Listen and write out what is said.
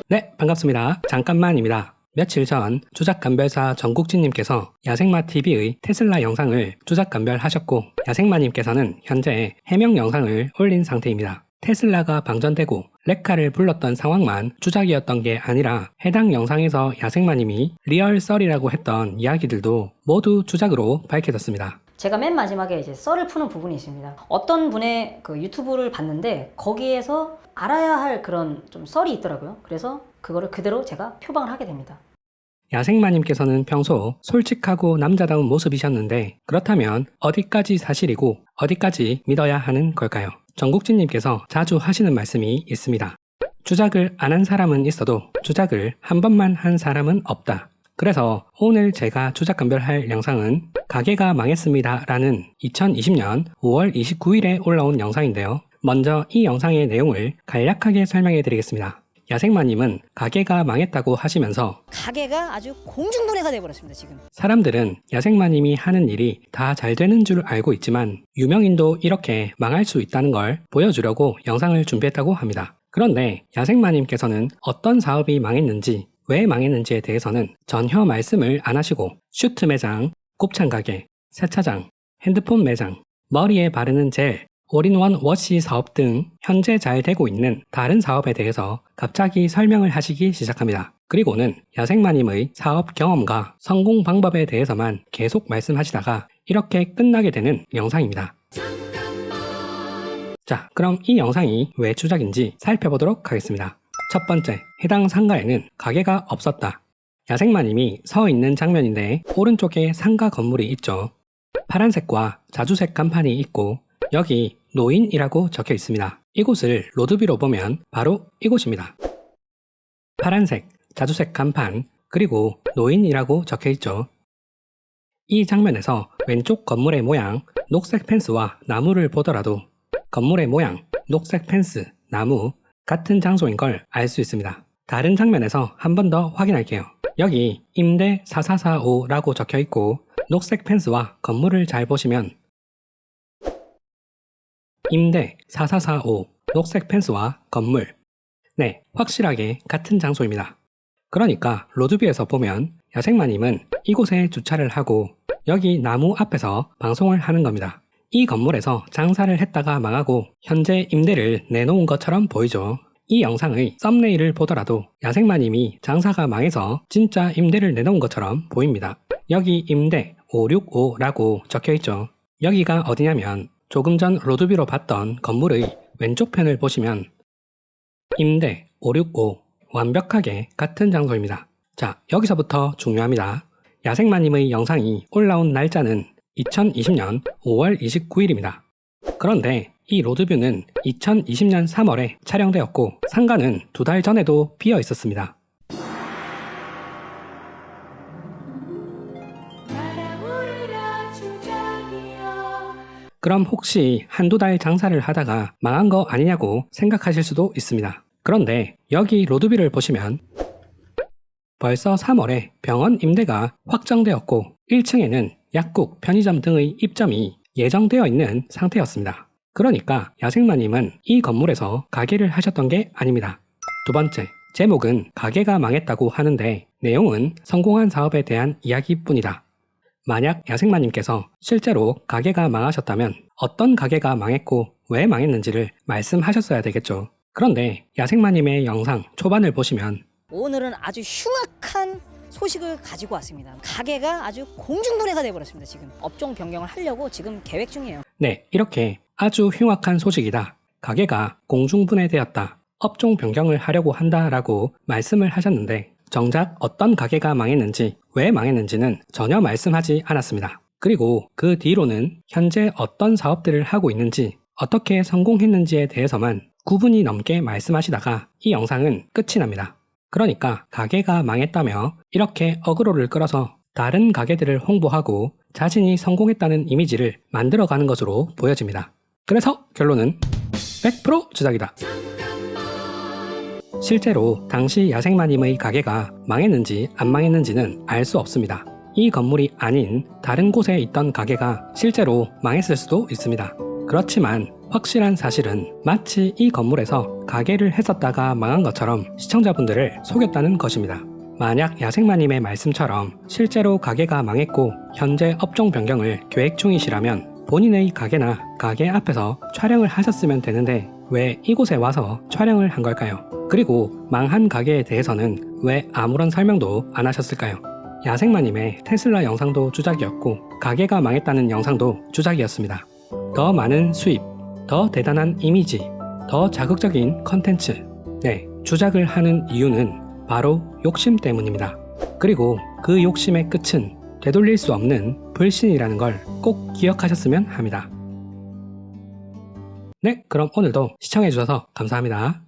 네, 반갑습니다. 잠깐만입니다. 며칠 전 조작감별사 정국진님께서 야생마TV의 테슬라 영상을 조작감별하셨고, 야생마님께서는 현재 해명 영상을 올린 상태입니다. 테슬라가 방전되고 레카를 불렀던 상황만 조작이었던 게 아니라 해당 영상에서 야생마님이 리얼 썰이라고 했던 이야기들도 모두 조작으로 밝혀졌습니다. 제가 맨 마지막에 이제 썰을 푸는 부분이 있습니다. 어떤 분의 그 유튜브를 봤는데 거기에서 알아야 할 그런 좀 썰이 있더라고요. 그래서 그거를 그대로 제가 표방을 하게 됩니다. 야생마님께서는 평소 솔직하고 남자다운 모습이셨는데, 그렇다면 어디까지 사실이고 어디까지 믿어야 하는 걸까요? 정국진님께서 자주 하시는 말씀이 있습니다. 조작을 안 한 사람은 있어도 조작을 한 번만 한 사람은 없다. 그래서 오늘 제가 조작감별할 영상은 가게가 망했습니다 라는 2020년 5월 29일에 올라온 영상인데요. 먼저 이 영상의 내용을 간략하게 설명해 드리겠습니다. 야생마님은 가게가 망했다고 하시면서 가게가 아주 공중분해가 돼버렸습니다. 지금 사람들은 야생마님이 하는 일이 다 잘 되는 줄 알고 있지만 유명인도 이렇게 망할 수 있다는 걸 보여주려고 영상을 준비했다고 합니다. 그런데 야생마님께서는 어떤 사업이 망했는지, 왜 망했는지에 대해서는 전혀 말씀을 안 하시고 슈트 매장, 곱창 가게, 세차장, 핸드폰 매장, 머리에 바르는 젤, 올인원 워시 사업 등 현재 잘 되고 있는 다른 사업에 대해서 갑자기 설명을 하시기 시작합니다. 그리고는 야생마님의 사업 경험과 성공 방법에 대해서만 계속 말씀하시다가 이렇게 끝나게 되는 영상입니다. 자, 그럼 이 영상이 왜 조작인지 살펴보도록 하겠습니다. 첫 번째, 해당 상가에는 가게가 없었다. 야생마님이 서 있는 장면인데 오른쪽에 상가 건물이 있죠. 파란색과 자주색 간판이 있고 여기 노인이라고 적혀 있습니다. 이곳을 로드뷰로 보면 바로 이곳입니다. 파란색, 자주색 간판, 그리고 노인이라고 적혀 있죠. 이 장면에서 왼쪽 건물의 모양, 녹색 펜스와 나무를 보더라도 건물의 모양, 녹색 펜스, 나무, 같은 장소인 걸 알 수 있습니다. 다른 장면에서 한 번 더 확인할게요. 여기 임대 4445라고 적혀 있고 녹색 펜스와 건물을 잘 보시면 임대 4445, 녹색 펜스와 건물. 네, 확실하게 같은 장소입니다. 그러니까 로드뷰에서 보면 야생마님은 이곳에 주차를 하고 여기 나무 앞에서 방송을 하는 겁니다. 이 건물에서 장사를 했다가 망하고 현재 임대를 내놓은 것처럼 보이죠. 이 영상의 썸네일을 보더라도 야생마님이 장사가 망해서 진짜 임대를 내놓은 것처럼 보입니다. 여기 임대 565라고 적혀있죠. 여기가 어디냐면 조금 전 로드뷰로 봤던 건물의 왼쪽 편을 보시면 임대 565 완벽하게 같은 장소입니다. 자, 여기서부터 중요합니다. 야생마님의 영상이 올라온 날짜는 2020년 5월 29일입니다. 그런데 이 로드뷰는 2020년 3월에 촬영되었고 상가는 2달 전에도 비어 있었습니다. 그럼 혹시 한두 달 장사를 하다가 망한 거 아니냐고 생각하실 수도 있습니다. 그런데 여기 로드뷰를 보시면 벌써 3월에 병원 임대가 확정되었고 1층에는 약국, 편의점 등의 입점이 예정되어 있는 상태였습니다. 그러니까 야생마님은 이 건물에서 가게를 하셨던 게 아닙니다. 두 번째, 제목은 가게가 망했다고 하는데 내용은 성공한 사업에 대한 이야기뿐이다. 만약 야생마님께서 실제로 가게가 망하셨다면 어떤 가게가 망했고 왜 망했는지를 말씀하셨어야 되겠죠. 그런데 야생마님의 영상 초반을 보시면 오늘은 아주 흉악한 소식을 가지고 왔습니다. 가게가 아주 공중분해가 돼버렸습니다. 지금 업종 변경을 하려고 지금 계획 중이에요. 네, 이렇게 아주 흉악한 소식이다. 가게가 공중분해되었다. 업종 변경을 하려고 한다라고 말씀을 하셨는데 정작 어떤 가게가 망했는지, 왜 망했는지는 전혀 말씀하지 않았습니다. 그리고 그 뒤로는 현재 어떤 사업들을 하고 있는지, 어떻게 성공했는지에 대해서만 9분이 넘게 말씀하시다가 이 영상은 끝이 납니다. 그러니까 가게가 망했다며 이렇게 어그로를 끌어서 다른 가게들을 홍보하고 자신이 성공했다는 이미지를 만들어가는 것으로 보여집니다. 그래서 결론은 100% 조작이다. 실제로 당시 야생마님의 가게가 망했는지 안 망했는지는 알 수 없습니다. 이 건물이 아닌 다른 곳에 있던 가게가 실제로 망했을 수도 있습니다. 그렇지만 확실한 사실은 마치 이 건물에서 가게를 했었다가 망한 것처럼 시청자분들을 속였다는 것입니다. 만약 야생마님의 말씀처럼 실제로 가게가 망했고 현재 업종 변경을 계획 중이시라면 본인의 가게나 가게 앞에서 촬영을 하셨으면 되는데 왜 이곳에 와서 촬영을 한 걸까요? 그리고 망한 가게에 대해서는 왜 아무런 설명도 안 하셨을까요? 야생마님의 테슬라 영상도 주작이었고 가게가 망했다는 영상도 주작이었습니다. 더 많은 수입, 더 대단한 이미지, 더 자극적인 컨텐츠. 네, 주작을 하는 이유는 바로 욕심 때문입니다. 그리고 그 욕심의 끝은 되돌릴 수 없는 불신이라는 걸 꼭 기억하셨으면 합니다. 네, 그럼 오늘도 시청해주셔서 감사합니다.